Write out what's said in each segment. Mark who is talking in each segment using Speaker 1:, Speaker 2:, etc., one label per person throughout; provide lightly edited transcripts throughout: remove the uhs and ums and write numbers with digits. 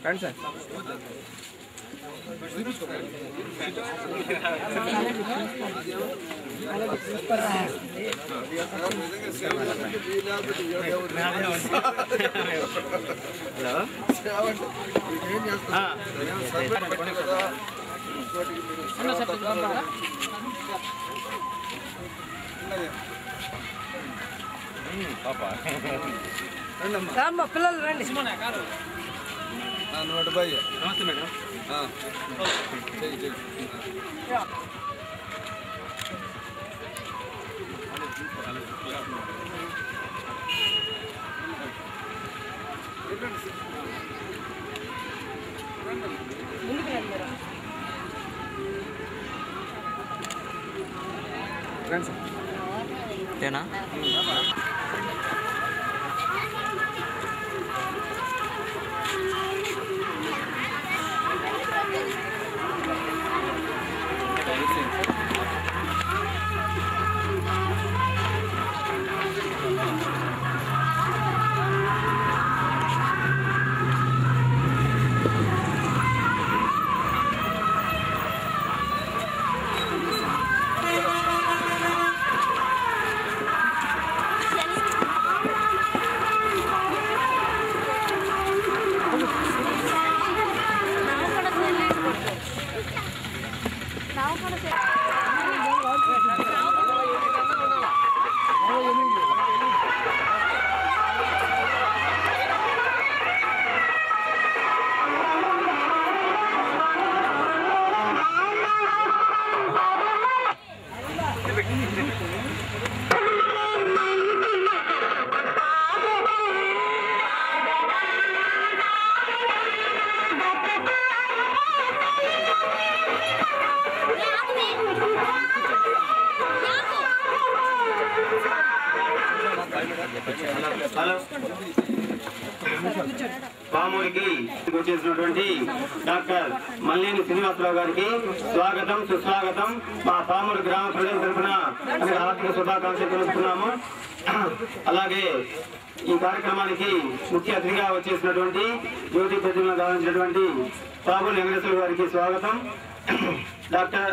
Speaker 1: రండి sir.
Speaker 2: Hello పిల్లలు రండి.
Speaker 1: నమస్తే మేడం.
Speaker 3: తేనా
Speaker 4: పామూరికి వచ్చేసినటువంటి డాక్టర్ మల్లేని శ్రీనివాసరావు గారికి స్వాగతం సుస్వాగతం. మా పామూరు గ్రామ ప్రజల తరఫున హార్దిక శుభాకాంక్షలు తెలుపుతున్నాము. అలాగే ఈ కార్యక్రమానికి ముఖ్య అతిథిగా వచ్చేసినటువంటి జ్యోతి ప్రతిమను గావించినటువంటి పామూరు వెంకటేశ్వర గారికి స్వాగతం. డాక్టర్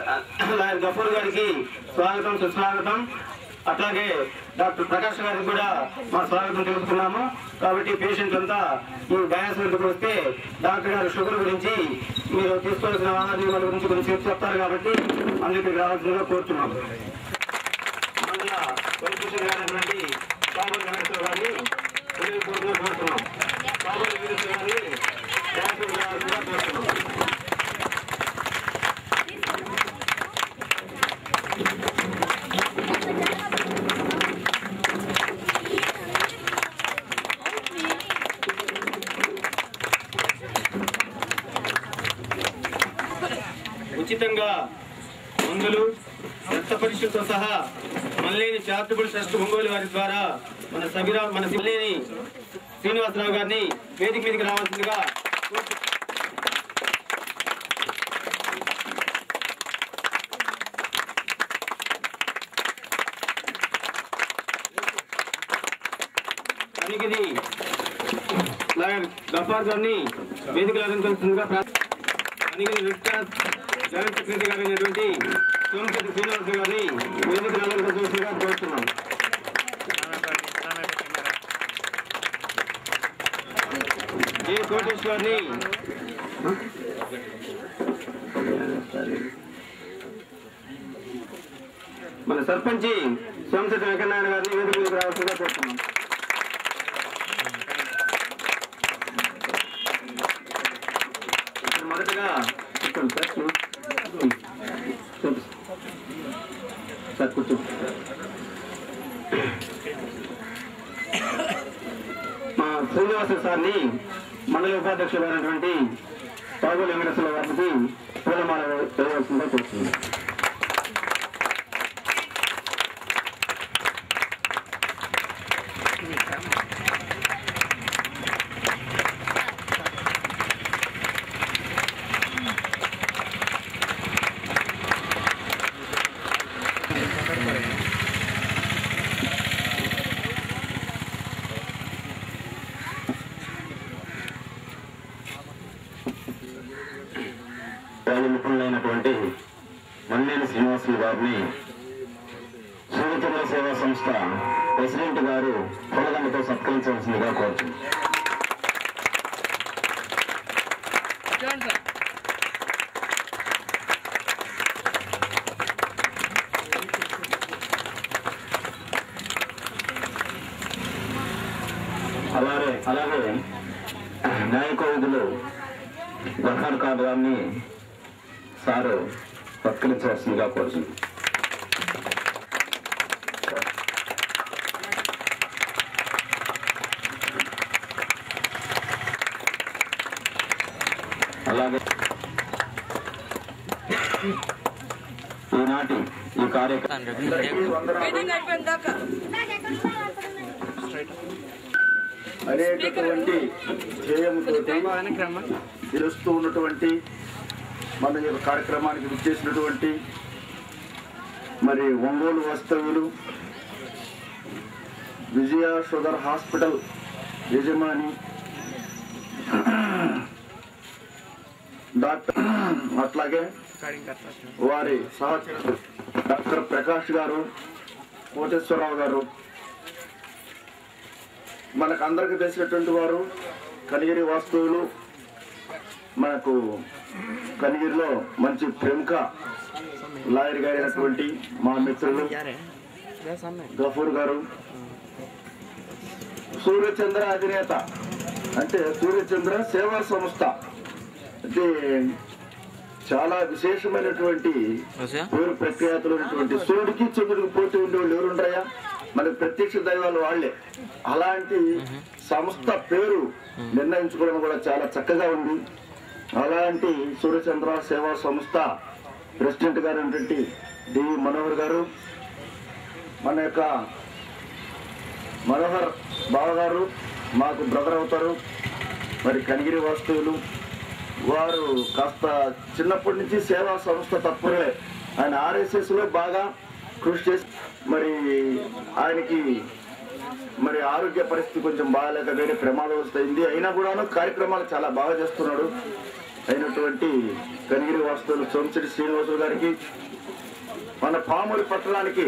Speaker 4: లాయర్ గఫూర్ గారికి స్వాగతం సుస్వాగతం. అట్లాగే డాక్టర్ ప్రకాష్ గారికి కూడా మా స్వాగతం తెలుపుతున్నాము. కాబట్టి పేషెంట్ అంతా ఈ డయాస్ వద్దకు వస్తే డాక్టర్ గారు షుగర్ గురించి మీరు తీసుకోవాల్సిన ఆహార గురించి కొంచెం చెప్తారు కాబట్టి అందుకు రావాల్సిందిగా కోరుతున్నాము. మండల వెంకటేశ్వర గారి పామూరు వెంకటేశ్వర గారిని కోరుతున్నాం. పామూరు వెంకటేశ్వర గారిని డాక్టర్ గారు కోరుతున్నాం. ఉచితంగా మందులు రక్త పరీక్షలతో సహా మల్లేని చారిటబుల్ ట్రస్ట్ ఒంగోలు వారి ద్వారా మన మల్లేని శ్రీనివాసరావు గారిని వేదిక మీదకి రావాల్సిందిగా అనిగిరి గఫార్ గారిని వేదిక రావాల్సిందిగా అనిగిరి రెడ్ క్రాస్ జాయింట్ సెక్రటరీ గారు అయినటువంటి సోమశెట్టి శ్రీనివాస గారిని వేదిక రావాల్సిందిగా కోరుతున్నాం. ఏ కోటేష్ గారిని మన సర్పంచి సోమశెట్టి వెంకటనారాయణ గారిని వేదిక మీదకి రావాల్సిందిగా కోరుతున్నాం. మొదటగా సార్ కూర్చో. మా శ్రీనివాస సార్ని మండల ఉపాధ్యక్షులైనటువంటి పాగోలు వెంకటేశ్వర గారికి పూలమాల వేయవలసిందిగా కోరుతుంది.
Speaker 3: శ్రీనివాసులు గారిని సూర్యచంద్ర సేవా సంస్థ ప్రెసిడెంట్ గారు పూలదండతో సత్కరించవలసిందిగా కోరుతుంది. అలాగే న్యాయకోవిధులు గర్హార్ ఖాన్ గారిని సారు సత్కరించవలసిందిగా కోరుతుంది. అలాగే ఈనాటి ఈ కార్యక్రమం
Speaker 5: అనేకటువంటి ధ్యేయంతో తెలుస్తూ ఉన్నటువంటి మన యొక్క కార్యక్రమానికి విచ్చేసినటువంటి మరి ఒంగోలు వాస్తవ్యులు విజయ షుగర్ హాస్పిటల్ యజమాని డాక్టర్, అట్లాగే వారి సహచరులు డాక్టర్ ప్రకాష్ గారు, కోటేశ్వరరావు గారు, మనకు అందరికీ తెలిసినటువంటి వారు కనిగిరి వాస్తవులు, మనకు కనిగిరిలో మంచి ప్రముఖ లాయర్ గారైనటువంటి మా మిత్రులు గఫూర్ గారు, సూర్యచంద్ర అధినేత అంటే సూర్యచంద్ర సేవా సంస్థ అంటే చాలా విశేషమైనటువంటి పేరు ప్రఖ్యాతులు ఉన్నటువంటి సూర్యుడికి చంద్రుడికి పోటీ ఉండేవాళ్ళు ఎవరుంటాయా? మనకి ప్రత్యక్ష దైవాలు వాళ్లే. అలాంటి సంస్థ పేరు నిర్ణయించుకోవడం కూడా చాలా చక్కగా ఉంది. అలాంటి సూర్యచంద్ర సేవా సంస్థ ప్రెసిడెంట్ గారు ఏంటంటే డివి మనోహర్ గారు, మన యొక్క మనోహర్ బావగారు మాకు బ్రదర్ అవుతారు. మరి కనిగిరి వాస్తవులు వారు కాస్త చిన్నప్పటి నుంచి సేవా సంస్థ తత్పరులే. ఆయన RSS లో బాగా కృషి చేసి మరి ఆయనకి మరి ఆరోగ్య పరిస్థితి కొంచెం బాగాలేక వేరే ప్రమాదవస్థ అయింది. అయినా కూడాను కార్యక్రమాలు చాలా బాగా చేస్తున్నాడు. అయినటువంటి కనిగిరి వాస్తవులు సోమశెట్టి శ్రీనివాసులు గారికి, మన పామూరు పట్టణానికి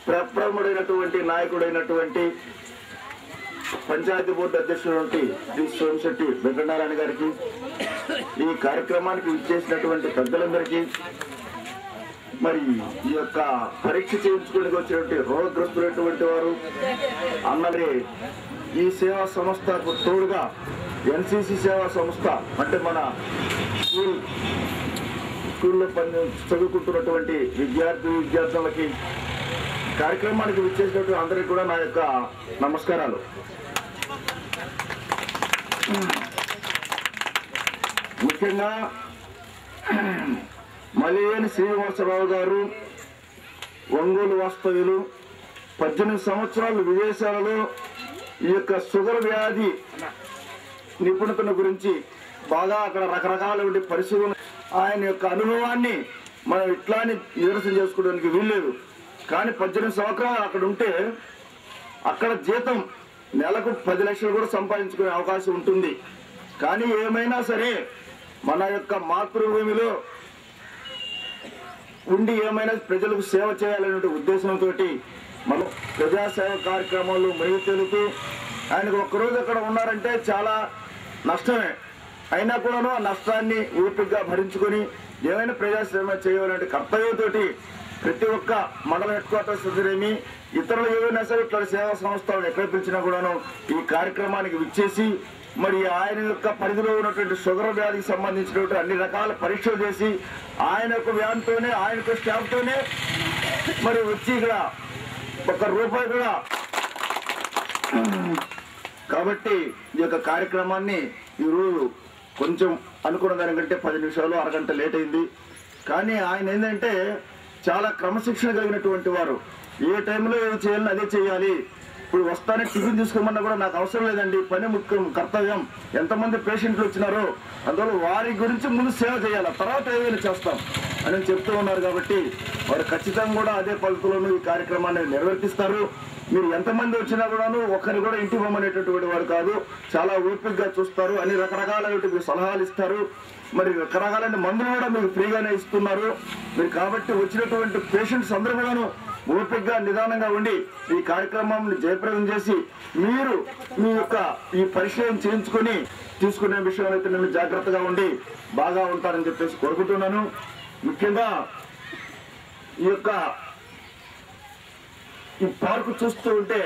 Speaker 5: ప్రప్రముడైనటువంటి నాయకుడైనటువంటి పంచాయతీ బోర్డు అధ్యక్షుడు శ్రీ సోమశెట్టి వెంకటనారాయణ గారికి, ఈ కార్యక్రమానికి విచ్చేసినటువంటి పెద్దలందరికీ, మరి ఈ యొక్క పరీక్ష చేయించుకోవడానికి వచ్చినటువంటి రోగగ్రస్తులైనటువంటి వారు అన్నది ఈ సేవా సంస్థకు తోడుగా NCC సేవా సంస్థ అంటే మన స్కూల్లో చదువుకుంటున్నటువంటి విద్యార్థులకి కార్యక్రమానికి విచ్చేసినటువంటి అందరికీ కూడా నా యొక్క నమస్కారాలు. ముఖ్యంగా మలియేని శ్రీనివాసరావు గారు ఒంగోలు వాస్తవ్యులు, 18 సంవత్సరాలు విదేశాలలో ఈ యొక్క షుగర్ వ్యాధి నిపుణతల గురించి బాగా అక్కడ రకరకాల పరిశోధన, ఆయన యొక్క అనుభవాన్ని మనం ఇట్లాని నిదర్శనం చేసుకోవడానికి వీల్లేదు. కానీ 18 సంవత్సరాలు అక్కడ ఉంటే అక్కడ జీతం నెలకు 10 లక్షలు కూడా సంపాదించుకునే అవకాశం ఉంటుంది. కానీ ఏమైనా సరే మన యొక్క మాతృభూమిలో ఉండి ఏమైనా ప్రజలకు సేవ చేయాలనే ఉద్దేశంతో మనం ప్రజాసేవ కార్యక్రమాలు మునిగి తేలుతూ ఆయనకు ఒక్కరోజు అక్కడ ఉన్నారంటే చాలా నష్టమే. అయినా కూడాను ఆ నష్టాన్ని ఓపికగా భరించుకొని ఏమైనా ప్రజాసేవ చేయాలంటే కర్తవ్యంతో ప్రతి ఒక్క మండల హెడ్ క్వార్టర్స్ ఏమి ఇతరులు ఏవైనా సరే ఇట్లా సేవా సంస్థలను ఎక్కడ పిలిచినా కూడాను ఈ కార్యక్రమానికి విచ్చేసి మరి ఆయన యొక్క పరిధిలో ఉన్నటువంటి షుగర్ వ్యాధికి సంబంధించినటువంటి అన్ని రకాల పరీక్షలు చేసి ఆయన యొక్క వ్యాన్తోనే ఆయన యొక్క స్టాఫ్తోనే మరి వచ్చి ఇక్కడ ₹1 కూడా. కాబట్టి ఈ యొక్క కార్యక్రమాన్ని ఈరోజు కొంచెం అనుకున్న దానికంటే 10 నిమిషాలు అరగంట లేట్ అయింది. కానీ ఆయన ఏంటంటే చాలా క్రమశిక్షణ కలిగినటువంటి వారు. ఏ టైంలో ఏది చేయాలని అదే చేయాలి. ఇప్పుడు వస్తానే టిఫిన్ తీసుకోమన్నా కూడా నాకు అవసరం లేదండి, పని ముఖ్యం, కర్తవ్యం. ఎంతమంది పేషెంట్లు వచ్చినారో అందువల్ల వారి గురించి ముందు సేవ చేయాలి, తర్వాత ఏదైనా చేస్తాం అని చెప్తూ ఉన్నారు. కాబట్టి వారు ఖచ్చితంగా కూడా అదే పద్ధతిలోనూ ఈ కార్యక్రమాన్ని నిర్వర్తిస్తారు. మీరు ఎంతమంది వచ్చినా కూడాను ఒక్కరిని కూడా ఇంటికి పోమనేటటువంటి వారు కాదు, చాలా ఓపికగా చూస్తారు, అన్ని రకరకాలైన సలహాలు ఇస్తారు, మరి రకరకాలైన మందులు కూడా మీకు ఫ్రీగానే ఇస్తున్నారు. మీరు కాబట్టి వచ్చినటువంటి పేషెంట్స్ అందరూ కూడాను ఓపికగా నిదానంగా ఉండి ఈ కార్యక్రమాన్ని జయప్రదం చేసి మీరు మీ యొక్క ఈ పరిచయం చేయించుకొని తీసుకునే విషయంలో అయితే నేను జాగ్రత్తగా ఉండి బాగా ఉంటారని చెప్పేసి కోరుకుంటున్నాను. ముఖ్యంగా ఈ పార్కు చూస్తూ ఉంటే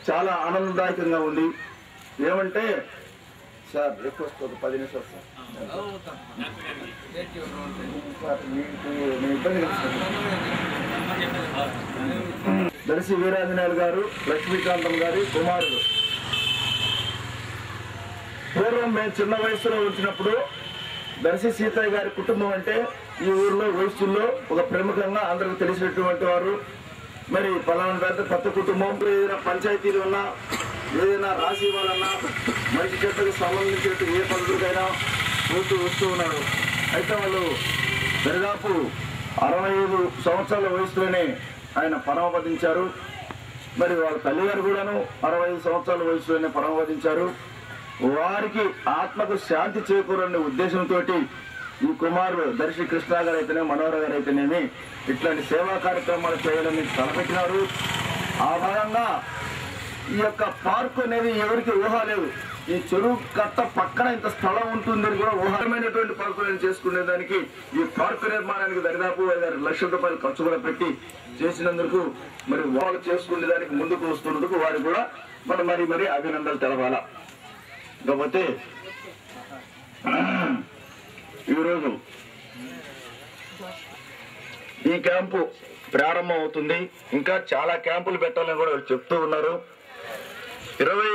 Speaker 5: చాలా ఆనందదాయకంగా ఉంది. ఏమంటే సార్ రిక్వెస్ట్ ఒక 10 నిమిషాలు సార్, మీకు ఇబ్బంది దర్శి వీరాంజనేయులు గారు, లక్ష్మీకాంతం గారి కుమారుడు. పూర్వం మేము చిన్న వయసులో వచ్చినప్పుడు దర్శి సీతయ్య గారి కుటుంబం అంటే ఈ ఊర్లో వయసుల్లో ఒక ప్రముఖంగా అందరికి తెలిసినటువంటి వారు. మరి పలానా పెద్ద కొత్త కుటుంబం, ఏదైనా పంచాయతీలు ఉన్నా, ఏదైనా రాసి ఇవ్వాలన్నా, మనిషి చెట్టుకు సంబంధించినట్టు ఏ పద్ధతులకైనా వస్తూ ఉన్నారు. అయితే వాళ్ళు దాదాపు 65 సంవత్సరాల వయసులోనే ఆయన పరమపదించారు. మరి వాళ్ళ తల్లిగారు కూడాను 65 సంవత్సరాల వయసులోనే పరమపదించారు. వారికి ఆత్మకు శాంతి చేకూరనే ఉద్దేశంతో ఈ కుమారుడు దర్శి కృష్ణ గారు అయితేనే, మనోహర్ గారు అయితేనేమి ఇట్లాంటి సేవా కార్యక్రమాలు చేయాలని తలపెట్టినారు. ఆ భాగంగా ఈ యొక్క పార్కు అనేది ఎవరికి ఊహ లేదు. ఈ చెరువు కట్ట పక్కన ఇంత స్థలం ఉంటుందని కూడా ఊహమైనటువంటి పార్కులను చేసుకునేదానికి ఈ పార్కు నిర్మాణానికి దాదాపు 5-6 లక్షల రూపాయలు ఖర్చు కూడా పెట్టి చేసినందుకు మరి వాళ్ళు చేసుకునే దానికి ముందుకు వస్తున్నందుకు వారికి కూడా మనం మరి అభినందనలు తెలపాలా. కాకపోతే ఈరోజు ఈ క్యాంపు ప్రారంభం అవుతుంది. ఇంకా చాలా క్యాంపులు పెట్టాలని కూడా చెప్తూ ఉన్నారు. 20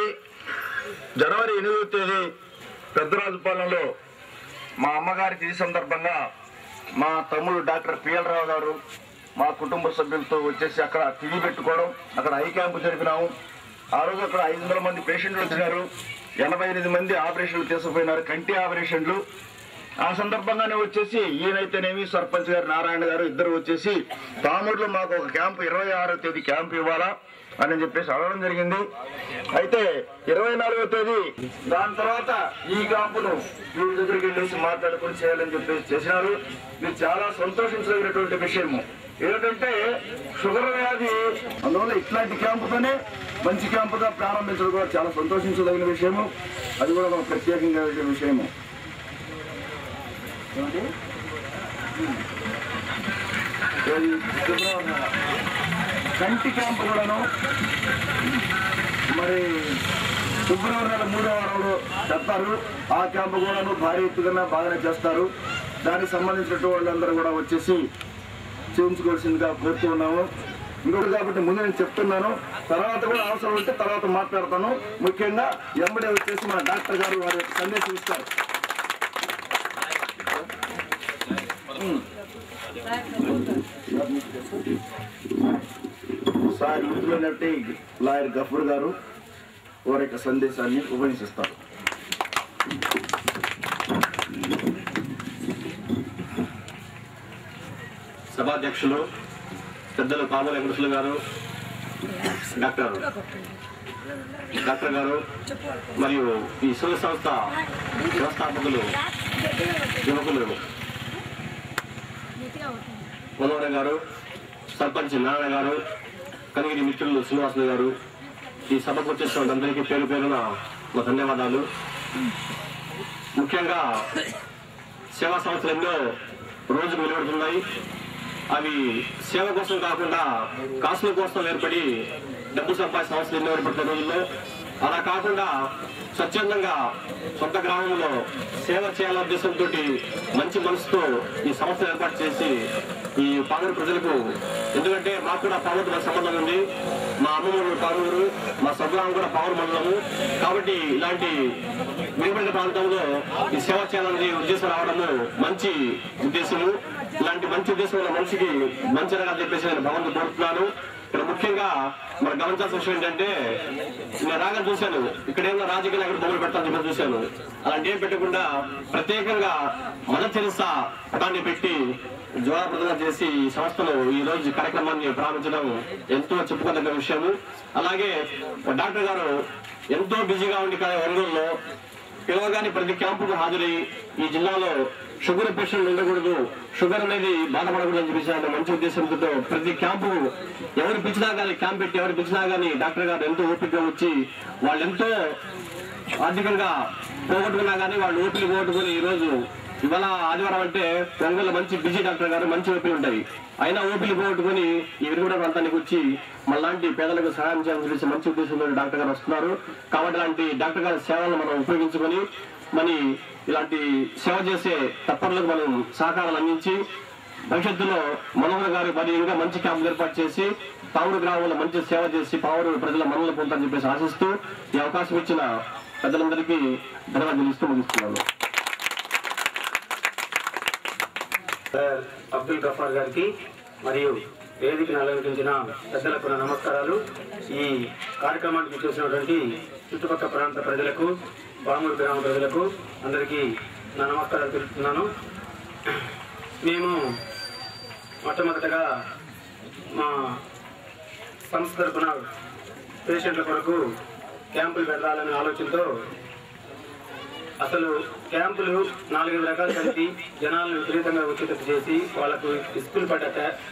Speaker 5: జనవరి 8వ తేదీ పెద్దరాజుపాలెంలో మా అమ్మగారి తిథి సందర్భంగా మా తమ్ముడు డాక్టర్ పిఎల్ రావు గారు మా కుటుంబ సభ్యులతో వచ్చేసి అక్కడ తిథి పెట్టుకోవడం, అక్కడ ఐ క్యాంపు జరిపినాము. ఆ రోజు అక్కడ 500 మంది పేషెంట్లు వచ్చినారు. 88 మంది ఆపరేషన్లు తీసుకుపోయినారు, కంటి ఆపరేషన్లు. ఆ సందర్భంగానే వచ్చేసి ఈయనైతేనేమి సర్పంచ్ గారు నారాయణ గారు ఇద్దరు వచ్చేసి పామూరులో మాకు ఒక క్యాంపు 26వ తేదీ క్యాంపు ఇవ్వాలా అని చెప్పేసి అడగడం జరిగింది. అయితే 24వ తేదీ దాని తర్వాత ఈ క్యాంపును వీరి దగ్గరికి వెళ్ళేసి మాట్లాడుకుని చేయాలని చెప్పేసి చేసినారు. ఇది చాలా సంతోషించదగినటువంటి విషయము. ఏంటంటే షుగర్ వ్యాధి, అందువల్ల ఇట్లాంటి క్యాంపుతోనే మంచి క్యాంపుగా ప్రారంభించడం కూడా చాలా సంతోషించదగిన విషయము. అది కూడా ఒక ప్రత్యేకంగా విషయము. కంటి క్యాంపు కూడాను మరి ఫిబ్రవరి నెల 3వ వారంలో చెప్తారు. ఆ క్యాంపు కూడాను భారీ ఎత్తుగా బాగానే చేస్తారు. దానికి సంబంధించినటువంటి వాళ్ళందరూ కూడా వచ్చేసి చేయించుకోవాల్సిందిగా కోరుతూ ఉన్నాము. ఇంకొకటి కాబట్టి ముందు నేను చెప్తున్నాను, తర్వాత కూడా అవసరం ఉంటే తర్వాత మాట్లాడతాను. ముఖ్యంగా ఎంబడే వచ్చేసి మన డాక్టర్ గారు వారి యొక్క సందేశం ఇస్తారు. సార్ ఇంట్లోనట్టు లాయర్ గఫూర్ గారు వారి యొక్క సందేశాన్ని ఉపయోగిస్తారు.
Speaker 4: సభాధ్యక్షులు పెద్దలు పాముల వెంకటేశ్వర గారు, డాక్టర్ గారు మరియు ఈ శివ సంస్థ వ్యవస్థాపకులు యువకులు మనోహర్ గారు, సర్పంచ్ నారాయణ గారు, కనిగిరి మిత్రులు శ్రీనివాసులు గారు, ఈ సభకు వచ్చేసిన అందరికీ పేరు పేరున మా ధన్యవాదాలు. ముఖ్యంగా సేవా సంస్థలు ఎన్నో రోజుకు వెలువడుతున్నాయి. అవి సేవ కోసం కాకుండా కాసుల కోసం ఏర్పడి డబ్బు సంపాదించే సంస్థలు ఎన్నో ఏర్పడుతున్న రోజుల్లో అలా కాకుండా స్వచ్ఛందంగా సొంత గ్రామంలో సేవ చేయాలనే ఉద్దేశంతో మంచి మనసుతో ఈ సంస్థ ఏర్పాటు చేసి ఈ పామూరు ప్రజలకు, ఎందుకంటే మాకు కూడా పామూరుతో సంబంధం ఉంది. మా అమ్మమ్మూరు పామూరు, మా స్వగ్రామం కూడా పామూరు మండలము. కాబట్టి ఇలాంటి వెనుకబడిన ప్రాంతంలో ఈ సేవ చేయాలనే ఉద్దేశం రావడము మంచి ఉద్దేశము. ఇలాంటి మంచి ఉద్దేశం ఉన్న మనిషికి మంచి రకాలు చెప్పేసి నేను భగవంతుడు కోరుతున్నాను. ఇక్కడ ముఖ్యంగా మనం గమనించాల్సిన విషయం ఏంటంటే నేను రాగా చూశాను ఇక్కడ ఏమో రాజకీయ నాయకుడు బొమ్మలు పెడతాను చెప్పి చూశాను. అలాంటి ఏం పెట్టకుండా ప్రత్యేకంగా మదర్ తెరెసా పటాన్ని పెట్టి జ్వాలప్రదం చేసి ఈ సంస్థలు ఈ రోజు కార్యక్రమాన్ని ప్రారంభించడం ఎంతో చెప్పుకోదగ్గ విషయము. అలాగే డాక్టర్ గారు ఎంతో బిజీగా ఉండి ఒంగోలులో పిలవగానే ప్రతి క్యాంపుకు హాజరై ఈ జిల్లాలో షుగర్ పేషెంట్ ఉండకూడదు, షుగర్ అనేది బాధపడకూడదు అని చెప్పేసి మంచి ఉద్దేశంతో ప్రతి క్యాంపు ఎవరు పిచ్చినా కానీ క్యాంప్ పెట్టి ఎవరు పిచ్చినా కానీ డాక్టర్ గారు ఎంతో ఓపికగా వచ్చి వాళ్ళు ఎంతో ఆర్థికంగా పోగొట్టుకున్నా కానీ వాళ్ళు ఓపిక పోగొట్టుకుని ఈ రోజు ఇవాళ ఆదివారం అంటే ఒంగోలు మంచి బిజీ డాక్టర్ గారు మంచి ఓపికలు ఉంటాయి, అయినా ఓపికలు పోగొట్టుకుని ఈ విరుగుడ ప్రాంతానికి వచ్చి మళ్ళాంటి పేదలకు సహాయం చేయాలని మంచి ఉద్దేశంతో డాక్టర్ గారు వస్తున్నారు. కాబట్టి అలాంటి డాక్టర్ గారి సేవలను మనం ఉపయోగించుకొని మరి ఇలాంటి సేవ చేసే తత్పరులకు మనం సహకారాలు అందించి భవిష్యత్తులో మనోహర్ గారు మరి ఇంకా మంచి క్యాంపులు ఏర్పాటు చేసి పావురు గ్రామంలో మంచి సేవ చేసి పావురు ప్రజల మనల్ని పొందాలని చెప్పేసి ఆశిస్తూ ఈ అవకాశం ఇచ్చిన పెద్దలందరికీ ధన్యవాదాలు తెలుస్తూ ముగిస్తున్నాను.
Speaker 6: అబ్దుల్ గఫార్ గారికి మరియు వేదికను అలంకరించిన పెద్దలకు నా నమస్కారాలు. ఈ కార్యక్రమానికి చేసినటువంటి చుట్టుపక్కల ప్రాంత ప్రజలకు, పామూరు గ్రామ ప్రజలకు అందరికీ నా నమస్కారాలు తెలుపుతున్నాను. మేము మొట్టమొదటగా మా సంస్థ తరపున పేషెంట్ల కొరకు క్యాంపులు పెట్టాలనే ఆలోచనతో అసలు క్యాంపులు 4-5 రకాలు కలిపి జనాలను విపరీతంగా ఉచితం చేసి వాళ్ళకు స్కూల్ పడ్డ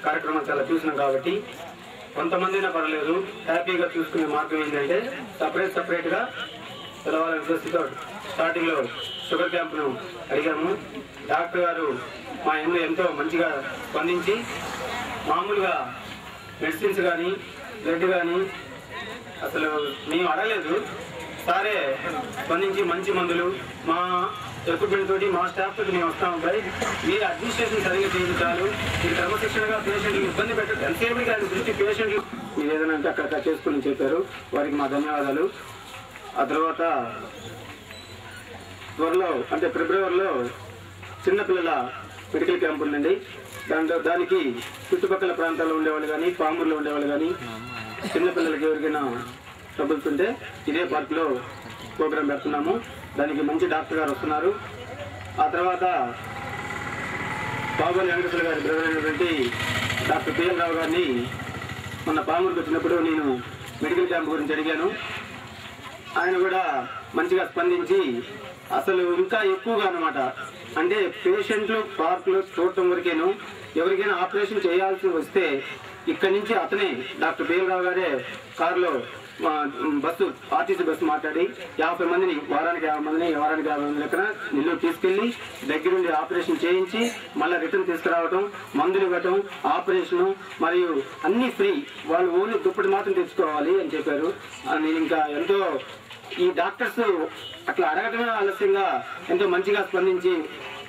Speaker 6: కార్యక్రమం చాలా చూసినాం. కాబట్టి కొంతమందినా పర్లేదు, హ్యాపీగా చూసుకునే మార్గం ఏంటంటే సపరేట్గా తెలవాలని ఉద్దేశంతో స్టార్టింగ్లో షుగర్ క్యాంపును అడిగాము. డాక్టర్ గారు మా ఎంతో మంచిగా స్పందించి మామూలుగా మెడిసిన్స్ కానీ బ్లడ్ కానీ అసలు మేము అడగలేదు, సారే స్పందించి మంచి మందులు మా ఎక్విప్మెంట్ తోటి మా స్టాఫ్ తోటి మేము వస్తాం. మీరు అడ్మినిస్ట్రేషన్ సరిగ్గా చేయించాలి, మీరు క్రమశిక్షణగా పేషెంట్కి ఇబ్బంది పెట్టదు, ఎంతసేపు దాని దృష్టి పేషెంట్లు మీరు ఏదైనా అంటే అక్కడ చేసుకుని చెప్పారు, వారికి మా ధన్యవాదాలు. ఆ తర్వాత త్వరలో అంటే ఫిబ్రవరిలో చిన్నపిల్లల మెడికల్ క్యాంప్ ఉందండి. దానికి చుట్టుపక్కల ప్రాంతాల్లో ఉండేవాళ్ళు కానీ పామూరులో ఉండేవాళ్ళు కానీ చిన్నపిల్లలకి ఎవరికైనా ట్రబుల్స్ ఉంటే ఇదే పార్క్లో ప్రోగ్రాం పెడుతున్నాము. దానికి మంచి డాక్టర్ గారు వస్తున్నారు. ఆ తర్వాత బాబోలి వెంకటేశ్వర గారి బ్రదర్ అయినటువంటి డాక్టర్ పిఎల్ రావు గారిని మొన్న పామూరుకి వచ్చినప్పుడు నేను మెడికల్ క్యాంప్ గురించి అడిగాను. ఆయన కూడా మంచిగా స్పందించి అసలు ఇంకా ఎక్కువగా అన్నమాట, అంటే పేషెంట్లు పార్కులు చూడటం వరకేను, ఎవరికైనా ఆపరేషన్ చేయాల్సి వస్తే ఇక్కడి నుంచి అతనే డాక్టర్ పిఎల్ రావు గారే కారులో బస్సు ఆర్టీసీ బస్సు మాట్లాడి 50 మందిని వారానికి 50 మంది లెక్కన నెల్లూరు తీసుకెళ్లి దగ్గరుండి ఆపరేషన్ చేయించి మళ్ళీ రిటర్న్ తీసుకురావడం, మందులు ఇవ్వటం, ఆపరేషను మరియు అన్ని ఫ్రీ, వాళ్ళు ఓన్లీ దుప్పటి మాత్రం తెచ్చుకోవాలి అని చెప్పారు. నేను ఇంకా ఎంతో ఈ డాక్టర్స్ అట్లా అడగటమే ఆలస్యంగా ఎంతో మంచిగా స్పందించి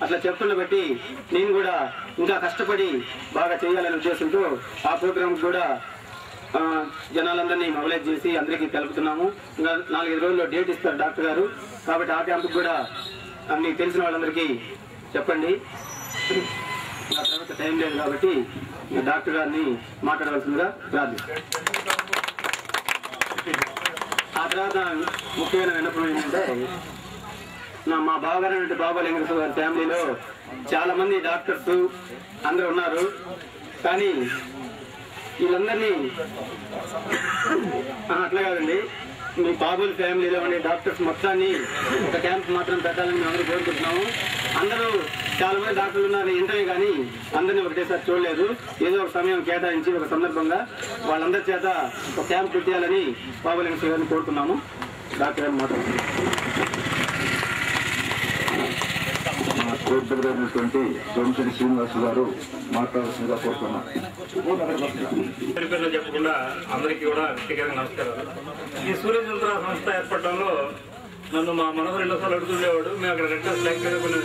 Speaker 6: అట్లా చెప్తున్న బట్టి నేను కూడా ఇంకా కష్టపడి బాగా చేయాలనే ఉద్దేశంతో ఆ ప్రోగ్రామ్ కూడా జనాలందరినీ మొబిలైజ్ చేసి అందరికీ తెలుపుతున్నాము. ఇంకా 4-5 రోజుల్లో డేట్ ఇస్తారు డాక్టర్ గారు, కాబట్టి ఆ క్యాంపుకి కూడా మీకు తెలిసిన వాళ్ళందరికీ చెప్పండి. ఆ తర్వాత టైం లేదు కాబట్టి డాక్టర్ గారిని మాట్లాడవలసిందిగా ప్రార్థిస్తాను. ఆ తర్వాత ముఖ్యమైన విన్నపం ఏంటంటే మా బావగారు బాబోలి వెంకటేశ్వర గారి ఫ్యామిలీలో చాలా మంది డాక్టర్స్ అందరూ ఉన్నారు. కానీ వీళ్ళందరినీ అట్లా కాదండి, మీ బాబోలి ఫ్యామిలీలో ఉండే డాక్టర్స్ మొత్తాన్ని ఒక క్యాంప్ మాత్రం పెట్టాలని మేము అందరూ కోరుకుంటున్నాము. అందరూ చాలా మంది డాక్టర్లు ఉన్నారు ఇంటర్వ్యూ, కానీ అందరినీ ఒకటేసారి చూడలేదు. ఏదో ఒక సమయం కేటాయించి ఒక సందర్భంగా వాళ్ళందరి చేత ఒక క్యాంప్ పెట్టేయాలని బాబోలి వెంకటేశ్వర గారిని కోరుతున్నాము. డాక్టర్ గారు మాట్లాడుతున్నారు.
Speaker 5: కోర్టున్నటువంటి సోమశెట్టి శ్రీనివాస్ గారు మాట్లాడాల్సిందిగా కోరుతున్నారు.
Speaker 7: చెప్పకుండా అందరికీ కూడా వ్యక్తిగతంగా నమస్కారాలు. ఈ సూర్యచంద్ర సంస్థ ఏర్పడటంలో నన్ను మా మనవరు ఎన్నోసార్లు అడుగుతుండేవాడు. మేము అక్కడ రెడ్ క్రాస్ బ్లాక్ కొన్ని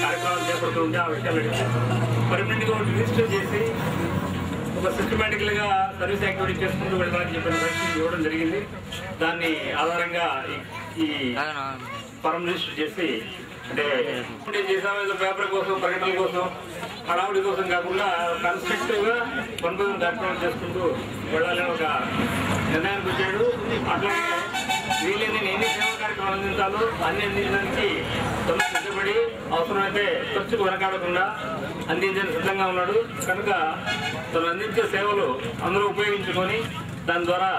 Speaker 7: కార్యక్రమాలు చేపడుతూ ఉంటే ఆ విషయాలు అడిగాను. పర్మనెంట్గా ఒకటి రిజిస్టర్ చేసి ఒక సిస్టమేటిక్గా సర్వీస్ యాక్టివిటీ చేసుకుంటూ వెళ్ళడానికి చెప్పిన లైసెన్స్ ఇవ్వడం జరిగింది. దాన్ని ఆధారంగా ఈ ఫారం రిజిస్టర్ చేసి అంటే చేసామేదో పేపర్ కోసం ప్రకటనల కోసం హడావుడి కోసం కాకుండా కన్స్ట్రక్టివ్ గా పనులు కార్యక్రమాలు చేసుకుంటూ వెళ్ళాలని ఒక నిర్ణయానికి వచ్చాడు. అట్లాగే వీళ్ళని ఎన్ని సేవా కార్యక్రమాలు అందించాలో అన్ని అందించడానికి తను సిద్ధపడి అవసరమైతే ఖర్చుకు వెనకాడకుండా అందించడానికి సిద్ధంగా ఉన్నాడు. కనుక తను అందించే సేవలు అందరూ ఉపయోగించుకొని దాని ద్వారా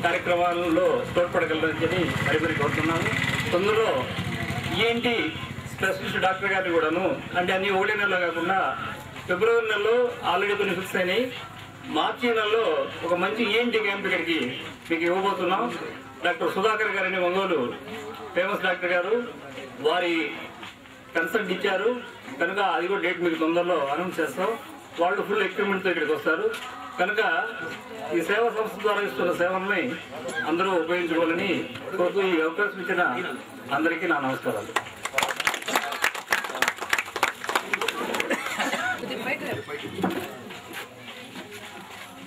Speaker 7: కార్యక్రమాలలో తోడ్పడగలరని చెప్పి మరి కోరుతున్నాను. తొందరలో ఈఎన్టీ స్పెషలిస్ట్ డాక్టర్ గారిని కూడాను అంటే అన్ని ఒకటే నెలలో కాకుండా ఫిబ్రవరి నెలలో ఆల్రెడీ కొన్ని ఫిక్స్ అయినాయి. మార్చి నెలలో ఒక మంచి ఈఎన్టీ క్యాంప్ ఇక్కడికి మీకు ఇవ్వబోతున్నాం. డాక్టర్ సుధాకర్ గారని ఒంగోలు ఫేమస్ డాక్టర్ గారు వారి కన్సల్ట్ ఇచ్చారు. కనుక అది కూడా డేట్ మీకు తొందరలో అనౌన్స్ చేస్తాం. వాళ్ళు ఫుల్ ఎక్విప్మెంట్తో ఇక్కడికి వస్తారు. కనుక ఈ సేవా సంస్థ ద్వారా ఇస్తున్న సేవల్ని అందరూ ఉపయోగించుకోవాలని కోరుతూ ఈ అవకాశం ఇచ్చిన అందరికీ నా నమస్కారాలు.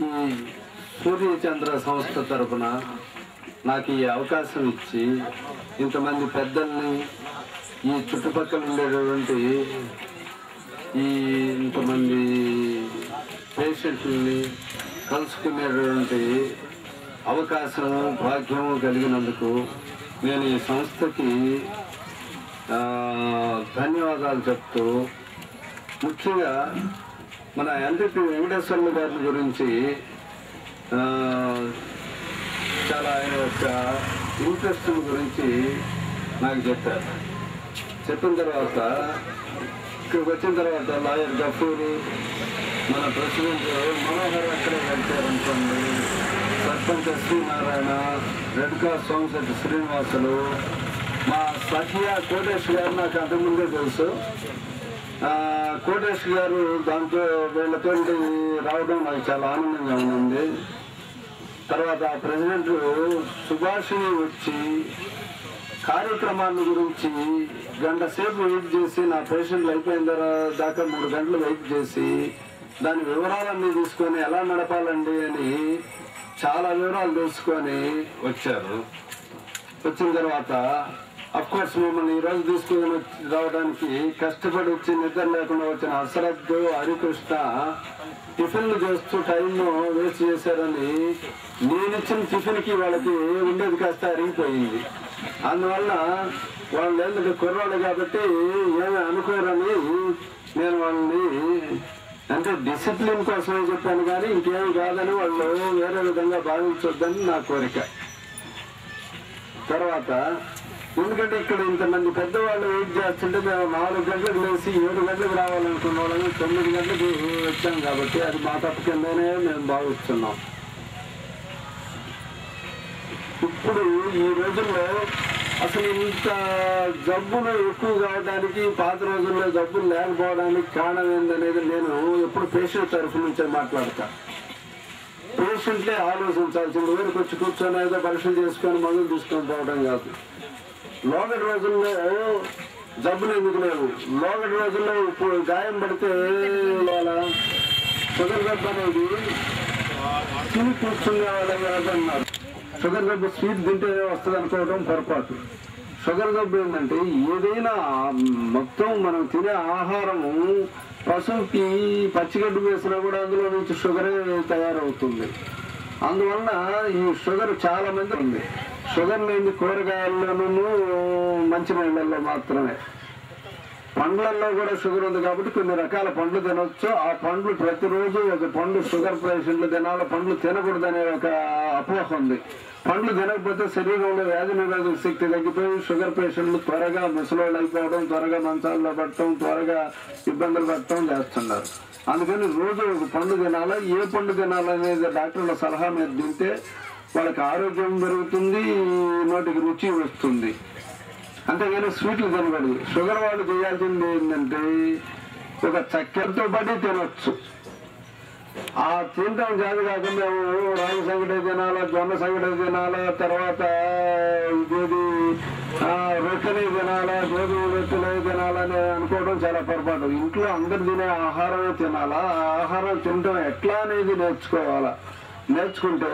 Speaker 8: ఈ సూర్యచంద్ర సంస్థ తరఫున నాకు ఈ అవకాశం ఇచ్చి ఇంతమంది పెద్దల్ని ఈ చుట్టుపక్కల ఉండేటువంటి ఇంతమంది పేషెంట్లని కలుసుకునేటువంటి అవకాశము భాగ్యము కలిగినందుకు నేను ఈ సంస్థకి ధన్యవాదాలు చెప్తూ ముఖ్యంగా మన ఎంపీ వెంకటేశ్వర్లు గారి గురించి చాలా ఆయన యొక్క ఇంట్రెస్ట్ గురించి నాకు చెప్పారు. చెప్పిన తర్వాత ఇక్కడికి వచ్చిన తర్వాత లాయర్ గఫూరు మన ప్రెసిడెంట్ మనోహర్ అక్కడే వెళ్తారనుకోండి, సర్పంచ్ శ్రీనారాయణ, రెడ్ క్రాస్ సోమశెట్టి శ్రీనివాసులు, మా సత్య కోటేష్ గారు నాకు అంతకుముందే తెలుసు. కోటేష్ గారు దాంట్లో వీళ్ళతో రావడం నాకు చాలా ఆనందంగా ఉంది. తర్వాత ప్రెసిడెంట్ సుభాషిణి వచ్చి కార్యక్రమాల గురించి గంట సేపు వెయిట్ చేసి నా పేషెంట్లు అయిపోయిన దాకా 3 గంటలు వెయిట్ చేసి దాని వివరాలన్నీ తీసుకొని ఎలా నడపాలండి అని చాలా వివరాలు తెలుసుకొని వచ్చారు. వచ్చిన తర్వాత అఫ్కోర్స్ మిమ్మల్ని ఈరోజు తీసుకుని రావడానికి కష్టపడి వచ్చి నిద్ర లేకుండా వచ్చిన హసరత్ హరికృష్ణ టిఫిన్లు చేస్తూ టైంను వేస్ట్ చేశారని నేనిచ్చిన టిఫిన్కి వాళ్ళకి ఉండేది కాస్త అరిగిపోయింది. అందువల్ల వాళ్ళు ఎందుకంటే కుర్రాళ్ళు కాబట్టి ఏమి అనుకోరని నేను వాళ్ళని అంటే డిసిప్లిన్ కోసమే చెప్పాను కానీ ఇంకేమి కాదని వాళ్ళు వేరే విధంగా భావించొద్దని నా కోరిక. తర్వాత ఎందుకంటే ఇక్కడ ఇంతమంది పెద్దవాళ్ళు వెయిట్ చేస్తుంటే మేము 4 గంటలకు లేచి 7 గంటలకు రావాలనుకున్న వాళ్ళని 9 గంటలకు వచ్చాం కాబట్టి అది మా తప్పు కిందనే మేము భావిస్తున్నాం. ఇప్పుడు ఈ రోజుల్లో అసలు ఇంత జబ్బులు ఎక్కువ కావడానికి పాత రోజుల్లో జబ్బులు లేకపోవడానికి కారణం ఏందనేది నేను ఎప్పుడు పేషెంట్ తరఫు నుంచే మాట్లాడతా. పేషెంట్లే ఆలోచించాల్సింది ఊరికి వచ్చి కూర్చొని ఏదో పరీక్షలు చేసుకొని మందులు తీసుకొని పోవడం కాదు. లోగటి రోజుల్లో జబ్బులు ఎందుకు లేవు? లోగటి రోజుల్లో ఇప్పుడు గాయం పడితే షుగర్ జబ్బు అనేది తిని కూర్చునే వాళ్ళని అన్నారు. షుగర్ జబ్బు స్వీట్ తింటేనే వస్తుంది అనుకోవడం పొరపాటు. షుగర్ జబ్బు ఏంటంటే ఏదైనా మొత్తం మనం తినే ఆహారము పశువుకి పచ్చిగడ్డు వేసినా కూడా అందులో నుంచి షుగరే తయారవుతుంది. అందువల్ల ఈ షుగర్ చాలా మంది ఉంది. షుగర్ లేని కూరగాయల్లోనూ మంచి నీళ్ళల్లో మాత్రమే. పండ్లల్లో కూడా షుగర్ ఉంది కాబట్టి కొన్ని రకాల పండ్లు తినొచ్చు. ఆ పండ్లు ప్రతిరోజు ఒక పండు షుగర్ పేషెంట్లు తినాలి, పండ్లు తినకూడదనే ఒక అపోహ ఉంది. పండ్లు తినకపోతే శరీరంలో వ్యాధి నిరోధక శక్తి తగ్గిపోయి షుగర్ పేషెంట్లు త్వరగా ముసలోళ్ళు అయిపోవడం, త్వరగా మంచాల్లో పడటం, త్వరగా ఇబ్బందులు పడటం చేస్తున్నారు. అందుకని రోజు ఒక పండు తినాలా, ఏ పండు తినాలనేది డాక్టర్ల సలహా మీద తింటే వాళ్ళకి ఆరోగ్యం పెరుగుతుంది, నోటికి రుచి వస్తుంది. అంతేగాని స్వీట్లు తినకూడదు. షుగర్ వాళ్ళు చేయాల్సింది ఏంటంటే ఒక చక్కెరతో పాటు తినొచ్చు. ఆ తింటాం కాదు కాక మేము రాగి సంగటి తినాలా, జొన్న సంగటి తినాలా, తర్వాత ఇదేది రొట్టెలే తినాలా, గోధుమ రొట్టెలే తినాలని అనుకోవడం చాలా పొరపాటు. ఇంట్లో అందరు తినే ఆహారమే తినాలా. ఆ ఆహారం తినడం ఎట్లా అనేది నేర్చుకోవాలా. నేర్చుకుంటే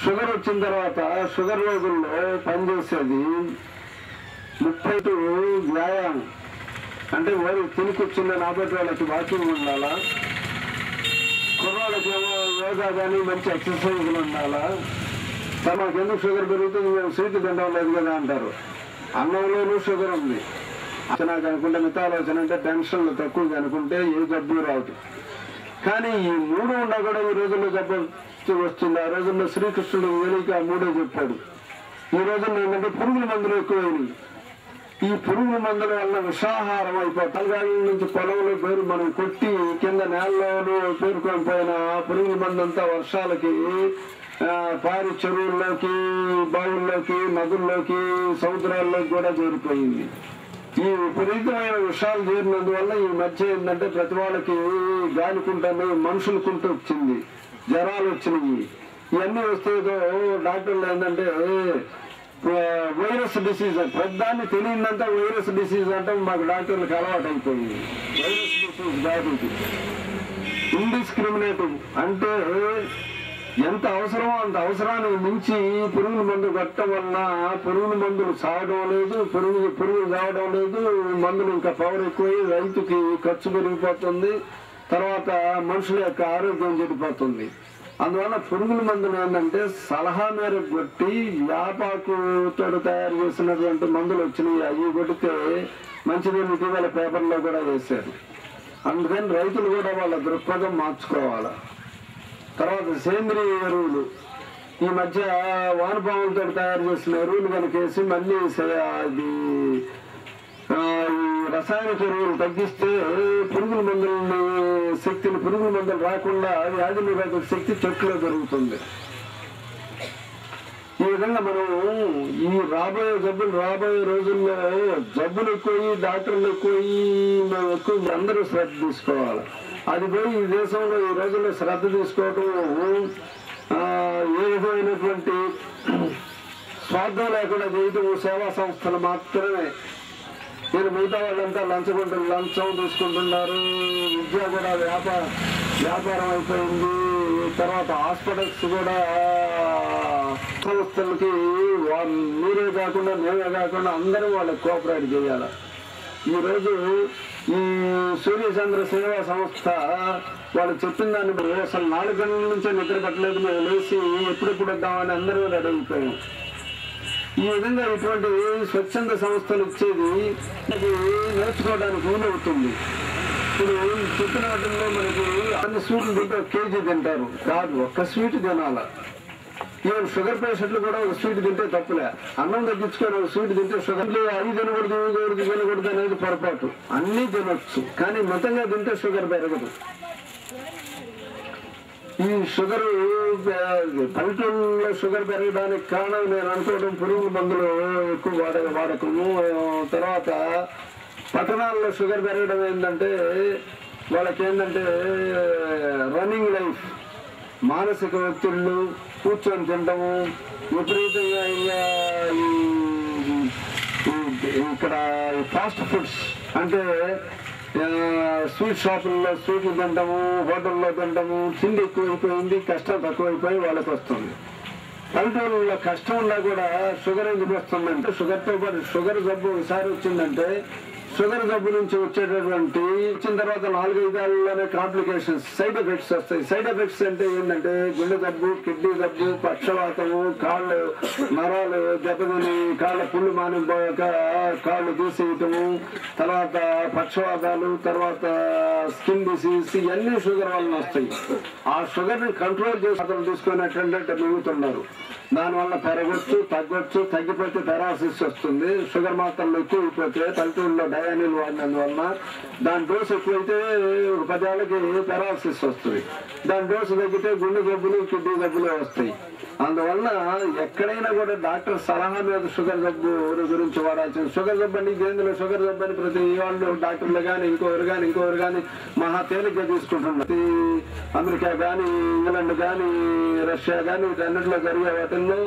Speaker 8: షుగర్ వచ్చిన తర్వాత షుగర్ రోజుల్లో పనిచేసేది 30 వ్యాయామం అంటే వారు తిని కూర్చున్న నాబట్టి వాళ్ళకి వాకింగ్ ఉండాలా, కుర్రాళ్ళకి ఏమో యోగా కానీ మంచి ఎక్సర్సైజ్లు ఉండాలా. మాకు ఎందుకు షుగర్ పెరుగుతుంది, మేము స్వీట్ తినడం లేదు కదా అంటారు. అన్నంలోనూ షుగర్ ఉంది. నాకు అనుకుంటే మితాలోచన అంటే టెన్షన్లు తక్కువ అనుకుంటే ఏ జబ్బు రాదు. కానీ ఈ 3 ఉన్నా కూడా ఈ రోజుల్లో జబ్బు వస్తుంది. ఆ రోజుల్లో శ్రీకృష్ణుడు వెలికి ఆ 3 చెప్పాడు. ఈ రోజుల్లో ఏంటంటే పురుగుల మందులు ఎక్కువైనవి. ఈ పురుగుల మందుల వల్ల విషాహారం అయిపోయి తలగాళ్ళ నుంచి పొలంలో పేరు మనం కొట్టి కింద నేలలో పేరుకొని పోయిన పురుగుల మందు అంతా వర్షాలకి పారి చెరువుల్లోకి, బావుల్లోకి, నదుల్లోకి, సముద్రాల్లోకి కూడా చేరిపోయింది. ఈ విపరీతమైన విషయాలు చేరినందువల్ల ఈ మధ్య ఏంటంటే ప్రతి వాళ్ళకి గాలికుంటాను, మనుషులకుంటూ వచ్చింది, జ్వరాలు వచ్చినాయి. ఇవన్నీ వస్తే డాక్టర్లు ఏంటంటే వైరస్ డిసీజ్, పెద్దాన్ని తెలియదంతా వైరస్ డిసీజ్ అంటే మాకు డాక్టర్లకు అలవాటు అయిపోయింది. వైరస్ డిసీజ్ కాదు, ఇండిస్క్రిమినేటివ్ అంటే ఎంత అవసరమో అంత అవసరానికి మించి పురుగుల మందు కట్టడం వల్ల పురుగుల మందులు సాగడం లేదు, పురుగులు సాగడం లేదు. మందులు ఇంకా పవర్ ఎక్కువై రైతుకి ఖర్చు పెరిగిపోతుంది, తర్వాత మనుషుల యొక్క ఆరోగ్యం చెడిపోతుంది. అందువల్ల పురుగుల మందులు ఏంటంటే సలహా మేరకు కొట్టి వ్యాపాకుతో తయారు చేసినటువంటి మందులు వచ్చినాయి. అవి కొడితే మంచిది ఇటీవల పేపర్లో కూడా వేశారు. అందుకని రైతులు కూడా వాళ్ళ దృక్పథం మార్చుకోవాలి. తర్వాత సేంద్రియ ఎరువులు ఈ మధ్య వానపాములతో తయారు చేసిన ఎరువులు కనుక వేసి మళ్ళీ అది రసాయనిక ఎరువులు తగ్గిస్తే పురుగుల మందులని శక్తిని, పురుగుల మందులు రాకుండా వ్యాధి నిరోధక శక్తి చెట్లో పెరుగుతుంది. ఈ విధంగా మనం ఈ రాబోయే రోజుల్లో జబ్బులు ఎక్కువ, డాక్టర్లు ఎక్కువ, అందరూ శ్రద్ధ తీసుకోవాలి. అది పోయి ఈ దేశంలో ఈ రోజుల్లో శ్రద్ధ తీసుకోవటం ఏ విధమైనటువంటి స్వార్థం లేకుండా చేయటం సేవా సంస్థలు మాత్రమే. నేను మిగతా వాళ్ళంతా లంచం తీసుకుంటున్నారు. విద్య కూడా వ్యాపారం అయిపోయింది. తర్వాత హాస్పిటల్స్ కూడా సంస్థలకి మీరే కాకుండా మేమే కాకుండా అందరూ వాళ్ళకి కోఆపరేట్ చేయాలి. ఈరోజు ఈ సూర్యచంద్ర సేవా సంస్థ వాళ్ళు చెప్పిన దాన్ని అసలు 4 గంటల నుంచే నిద్ర పట్టలేదు. మేము లేచి ఎప్పుడెప్పుడు వద్దామని అందరూ రెడీ అయిపోయాం. ఈ విధంగా ఇటువంటి స్వచ్ఛంద సంస్థలు ఇచ్చేది నేర్చుకోవడానికి వీలవుతుంది. ఇప్పుడు చెప్పిన వాటిల్లో మనకి అన్ని స్వీట్లు తింటే 1 కేజీ తింటారు కాదు, 1 స్వీట్ తినాల. ఈవెన్ షుగర్ పేషెంట్లు కూడా 1 స్వీట్ తింటే తప్పులే. అన్నం తగ్గించుకొని 1 స్వీట్ తింటే షుగర్ అవి తినకూడదు అనేది పొరపాటు. అన్నీ తినొచ్చు, కానీ మితంగా తింటే షుగర్ పెరగదు. ఈ షుగర్ పల్లెటూళ్ళలో షుగర్ పెరగడానికి కారణం నేను అనుకోవడం పురుగుల మందులు ఎక్కువ వాడకము. తర్వాత పట్టణాల్లో షుగర్ పెరగడం ఏంటంటే వాళ్ళకి ఏంటంటే రన్నింగ్ లైఫ్, మానసిక ఒత్తిళ్ళు, కూర్చొని తినడము, విపరీతంగా ఇక్కడ ఫాస్ట్ ఫుడ్స్ అంటే స్వీట్ షాపుల్లో స్వీట్లు తింటాము, హోటల్లో తింటాము. తిండి ఎక్కువైపోయింది, కష్టం తక్కువైపోయి వాళ్ళకి వస్తుంది. పల్లెటూరులో కష్టం ఉన్నా కూడా షుగర్ ఎందుకు వస్తుందంటే షుగర్తో పాటు షుగర్ జబ్బు ఒకసారి వచ్చిందంటే షుగర్ జబ్బు నుంచి వచ్చేటటువంటి వచ్చిన తర్వాత 4-5 ఏళ్లలోనే కాంప్లికేషన్స్, సైడ్ ఎఫెక్ట్స్ వస్తాయి. సైడ్ ఎఫెక్ట్స్ అంటే ఏంటంటే గుండె జబ్బు, కిడ్నీ జబ్బు, పక్షవాతము, కాళ్ళు నరాలు దెబ్బతిని కాళ్ళ పుళ్ళు మానిపోయాక కాళ్ళు తీసేయటము, తర్వాత పక్షవాతాలు, తర్వాత స్కిన్ డిసీజ్, ఇవన్నీ షుగర్ వలన వస్తాయి. ఆ షుగర్ని కంట్రోల్ చేసి అతను తీసుకునేటంటే మిగుతున్నారు. దానివల్ల పెరగొచ్చు, తగ్గొచ్చు. తగ్గిపోతే పెరాసిస్ వస్తుంది. షుగర్ మాత్రలు ఎక్కువైపోతే పల్లెటూరులో డయానిల్ వాడినందువలన దాని డోసు ఎక్కువైతే 10 ఏళ్ళకి పెరాసిస్ వస్తుంది. దాని డోసు తగ్గితే గుండె జబ్బులు, కిడ్నీ జబ్బులు వస్తాయి. అందువల్ల ఎక్కడైనా కూడా డాక్టర్ సలహా మీద షుగర్ జబ్బు గురించి వాడాల్సింది. షుగర్ జబ్బు అని దేందులో షుగర్ జబ్బు అని ప్రతి వాళ్ళు డాక్టర్లు కానీ ఇంకొకరు కానీ మహా తేలిగ్గా తీసుకుంటున్నారు. అమెరికా కానీ, ఇంగ్లాండ్ కానీ, రష్యా కానీ వీటన్నిటిలో జరిగే వాటిల్లో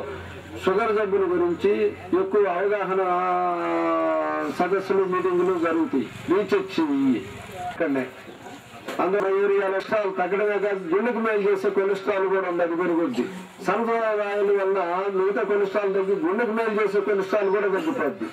Speaker 8: షుగర్ జబ్బుల గురించి ఎక్కువ అవగాహన సదస్సులు, మీటింగులు జరుగుతాయి. రీసెర్చ్ ఇక్కడనే అందులో యూరియా కొలెస్ట్రాల్ తగ్గడమే కాదు, గుండెకు మేలు చేసే కొలెస్ట్రాల్ కూడా ఉంది, అది పెరుగుద్ది. సన్ఫ్లవర్ ఆయిల్ వల్ల మిగతా కొలెస్ట్రాల్ తగ్గి గుండెకు మేలు చేసే కొలెస్ట్రాల్ కూడా తగ్గిపోద్ది.